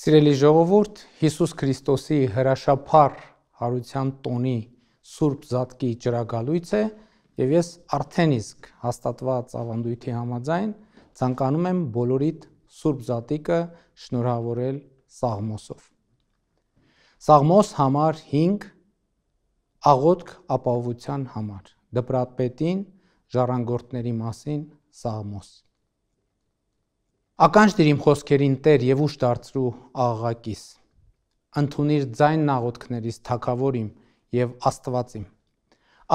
Սիրելի ժողովուրդ, Հիսուս Քրիստոսի հրաշափառ հարության տոնի Սուրբ Զատկի ճրագալույց է եւ ես արդեն իսկ հաստատված ավանդույթի համաձայն ցանկանում եմ բոլորիդ Սուրբ Զատիկը շնորհավորել Սաղմոսով։ Սաղմոս համար 5 աղոթք ապահովության համար, դպրատպետին ժառանգորդների մասին Սաղմոս։ Ականջ դիր իմ խոսքերին Տեր եւ ուշ դարձրու աղաղակիս, ընդունիր ձայնն աղոթքներիս թագավոր իմ եւ Աստված իմ։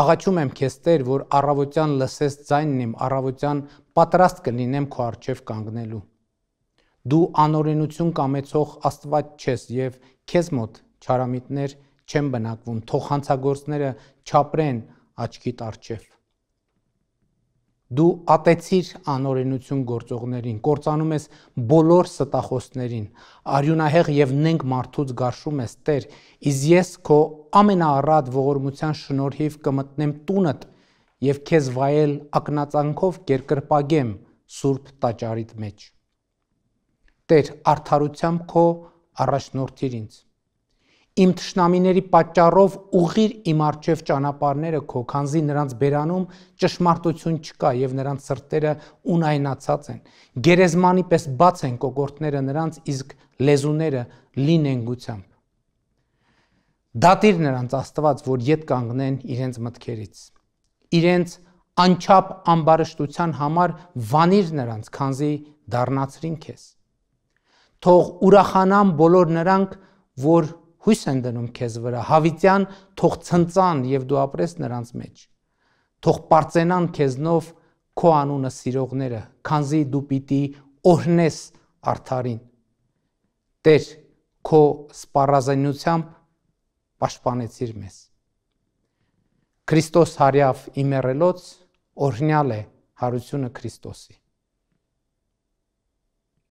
Աղաչում եմ քեզ Տեր, որ առավոտյան լսես ձայնն իմ, առավոտյան պատրաստ կլինեմ քո առջև կանգնելու։ Դու անօրենություն կամեցող Աստված ես եւ քեզ մոտ չարամիտներ չեն բնակվում, թող հանցագործները չապրեն աչքիդ առջև։ Դու ատեցիր անօրենություն գործողներին, կործանում ես բոլոր ստախոսներին, արյունահեղ եւ նենգ մարդուց գարշում ես Տեր, իսկ ես քո ամենաառատ ողորմության շնորհիվ կմտնեմ տունդ եւ քեզ վայել ակնածանքով կերկրպագեմ սուրբ տաճարիդ մեջ։ Տեր, արդարությամբ քո առաջնորդիր ինձ։ Իմ թշնամիների պատճառով ուղղիր իմ առջև ճանապարհները քո, քանզի նրանց բերանում ճշմարտություն չկա եւ նրանց սրտերը ունայնացած են։ Գերեզմանի պես բաց են կոկորդները նրանց, իսկ լեզուները լի նենգությամբ։ Դատիր նրանց Աստված, որ ետ կանգնեն իրենց մտքերից։ Իրենց անչափ ամբարշտության համար վանիր նրանց, քանզի դառնացրին քեզ։ Թող ուրախանան բոլոր նրանք, որ հույս են դնում քեզ վրա, հավիտյան թող ցնծան եւ դու ապրես նրանց մեջ։ Թող պարծենան քեզնով քո անունը սիրողները, քանզի դու պիտի օրհնես արդարին։ Տեր, քո սպառազինությամբ պաշտպանեցիր մեզ։ Քրիստոս հարյավ իմեռելոց օրհնյալ է հարությունը Քրիստոսի։